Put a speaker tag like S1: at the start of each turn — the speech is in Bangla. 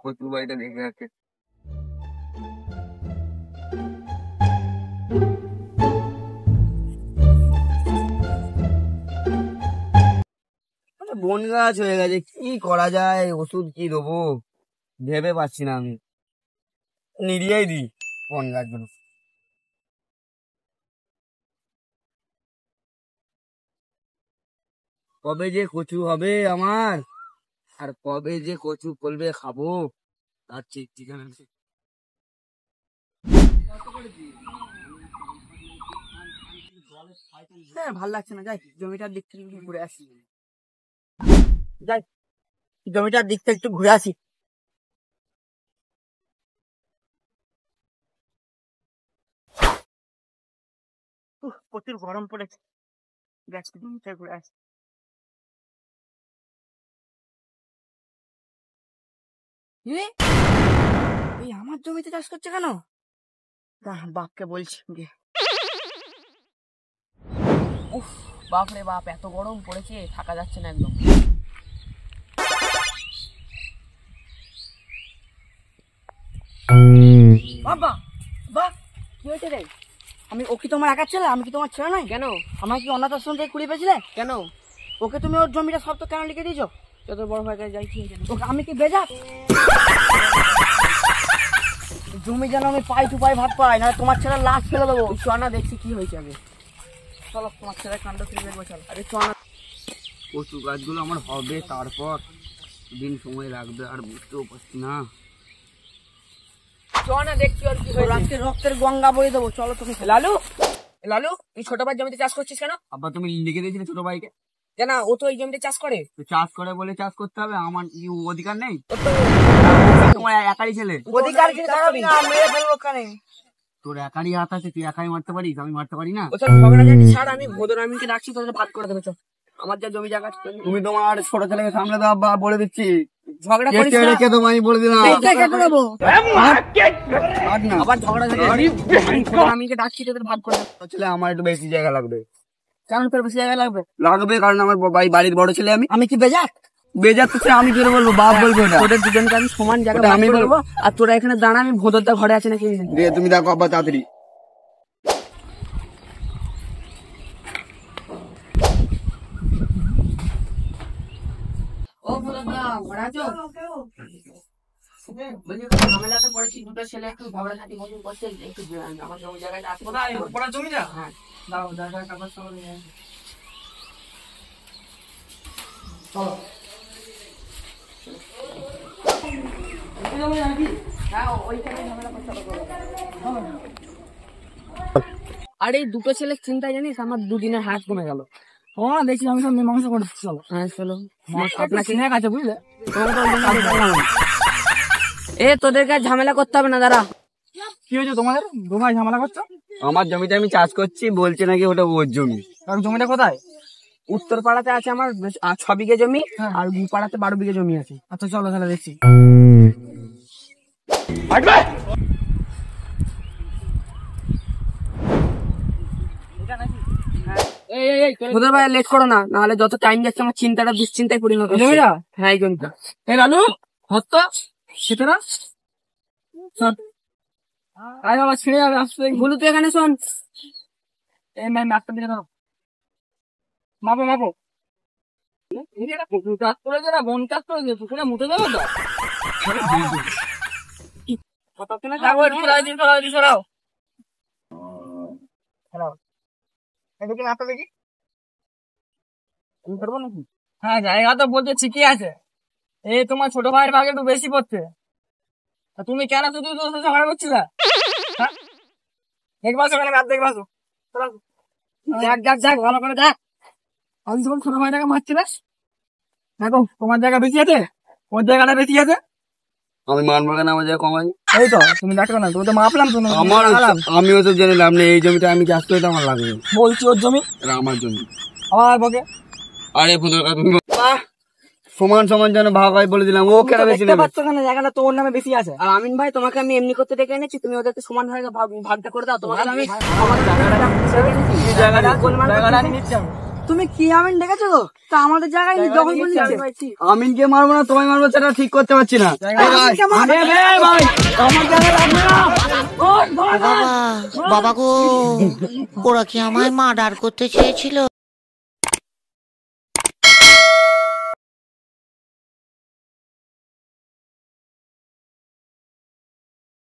S1: কচু বাড়িটা দেখে আছে। বন গাছ হয়ে গেছে, কি করা যায়, ওষুধ কি দেবো ভেবে পাচ্ছি না। আমি নিরিয়েই দিই বন গাছগুলো। কবে যে কচু হবে আমার, আর কবে যে কচু ফলবে খাবো তার ঠিক ঠিকানা নেই।
S2: হ্যাঁ, ভাল লাগছে না, যাই জমিটার দিক থেকে একটু ঘুরে আসি। যাই জমিটার দিক থেকে একটু ঘুরে আসি। প্রচুর গরম পড়েছে, জমিটা ঘুরে আসি। এই আমার জমিতে চাষ করছে কেন? বাপকে বলছি গিয়ে। উফ, বাপ রে বাপ, এত গরম পড়েছে, থাকা যাচ্ছে না একদম। বাবা বাহ, কি হয়েছে রে? ও কি তোমার একার ছেলে? আমি কি তোমার ছেলে নয়? কেন? আমার কি অনাথ আশ্রম থেকে কুড়িয়ে পেয়েছিলে? কেন? ওকে তুমি ওর জমিটা সব তো কেন লিখে দিয়েছো? যত বড় হয়ে যাই কি ওকে আমি কি বেজা? জমি যেন আমি পাই টু পাই ভাগ পাই, না তোমার ছেলে লাশ ফেলে দেবো। চনা দেখছি কি হয়েছে আগে। চলো তোমার ছেলে কাণ্ড ফিরে দেখবো। চলো আরে চনা।
S1: কচু গাছগুলো আমার হবে, তারপর দিন সময় লাগবে, আর বুঝতেও পারছি না।
S2: চনা দেখছি আর কি হয়েছে। রক্তের গঙ্গা বয়ে দেবো। চলো তুমি। লালু, লালু, তুই ছোট ভাই জমিতে চাষ করছিস কেন?
S1: আব্বা তুমি লিখে দিয়েছিলে ছোট ভাইকে?
S2: কেন, ও তো এই জমিতে চাষ করে।
S1: তো চাষ করে বলে চাষ করতে হবে, আমার কি অধিকার নেই? তোমার একাই ছেলে,
S2: অধিকার কি দেখাবি না, মেরে ফেলবো ওখানে।
S1: তোর একারই হাত আছে, তুই একাই মারতে পারিস, আমি মারতে পারি না?
S2: ওসব ঝগড়া জানি ছাড়, আমি ভোদর আমিনকে ডাকছি, তোদের ভাগ করে দেবে। চল, আমার যা জমি জায়গা।
S1: তুমি তোমার ছোট ছেলেকে সামলে দাও আব্বা, বলে দিচ্ছি।
S2: ঝগড়া করিস না,
S1: রেখে তোমায় আমি বলে দিলাম।
S2: আবার ঝগড়া জানি। আমিনকে ডাকছি, তোদের ভাগ করে দেবে।
S1: ছেলে আমার একটু বেশি জায়গা লাগবে।
S2: কেন তোর বেশি জায়গা লাগবে?
S1: লাগবে কারণ আমার বাড়ির বড় ছেলে আমি।
S2: আমি কি বেজাত?
S1: বেজাতে আমি করে বলবো, বাপ বলবো না।
S2: তোদের দুজনকে আমি সমান জায়গা আমি বলবো, আর তোরা এখানে দাঁড়া, আমি ভোদরদা ঘরে আছে নাকি
S1: তুমি দেখো আব্বা তাড়াতাড়ি।
S2: ও ভোদরদা, ঘরে আছো? ঝামেলাতে পড়েছি, দুটো ছেলে একটু ঝগড়াঝাটি করছে, একটু আমার জমি জায়গায় আছে। কোথায় পড়ার জমিটা? হ্যাঁ, দাও দাদা কাগজ সব নিয়ে আসো। চলো। আর এই দুটো ছেলে চিন্তায় জানিস আমার দুদিনের হাত কমে গেল। ও দেখছি আমি সব মীমাংসা করছি। চলো। হ্যাঁ চলো, আপনার স্নেহ আছে বুঝলে। তোদেরকে ঝামেলা করতে হবে না, দাঁড়া। কি হয়েছে তোমাদের? তোমায় ঝামেলা করছো?
S1: আমার জমিতে আমি চাষ করছি, বলছে নাকি ওটা ওর জমি।
S2: কারণ জমিটা কোথায়? উত্তর পাড়াতে আছে আমার 6 বিঘে জমি, আর পাড়াতে 12 বিঘে জমি আছে। আচ্ছা চলো তাহলে দেখছি। তোদের ভাই লেট করো না, নাহলে যত টাইম যাচ্ছে আমার চিন্তাটা দুশ্চিন্তায় পরিণত হচ্ছে। হ্যাঁ, এই জমিটা। এই লালু হত্যা সেটা আরে বাবা ছিঁড়ে যাবে আসতে। ভুলু তুই এখানে শোন। এই ম্যাম একটা দিকে ধরো, মাপো মাপো। চাষ করেছে না, বন চাষ করেছে, পুকুরে মুতে দেবো তো। হ্যাঁ, জায়গা তো বলতে ঠিকই আছে। এই তোমার ছোট ভাইয়ের ভাগে একটু বেশি পড়ছে। তুমি কেন শুধু ঝগড়া করছিলে? দেখবাস ওখানে ম্যাপ দেখবাস। যাক ভালো করে দেখ। আমি তোমার ছোট ভাইটাকে মারছিলাস, দেখো তোমার জায়গা বেশি আছে, ওর জায়গাটা বেশি আছে।
S1: আমি মানবো কেন আমার জায়গা কমাই?
S2: এই তো তুমি দেখো না, তুমি তো মাপলাম তো।
S1: আমিও তো জেনে লাভ নেই, এই জমিটা আমি চাষ করে আমার লাগবে।
S2: বলছি ওর জমি,
S1: আমার জমি।
S2: আমার বকে
S1: আরে সমান সমান যেন ভাগ হয় বলে দিলাম। ও কেন বেশি নেবে?
S2: জায়গাটা তোর নামে বেশি আছে। আর আমিন ভাই তোমাকে আমি এমনি করতে ডেকে এনেছি, তুমি ওদেরকে সমান ভাগে ভাগটা করে দাও। তোমাকে আমি তুমি কি আমিন দেখেছো গো? তা আমাদের জায়গায় দখল করে নিচ্ছে।
S1: আমিনকে মারবো না তোমায় মারবো সেটা ঠিক করতে পারছি না।
S2: আমিনকে মারবো।
S1: ভাই আমার জায়গায় রাখবে না।
S3: বাবা বাবা গো, ওরা কি আমায় মার্ডার করতে চেয়েছিল?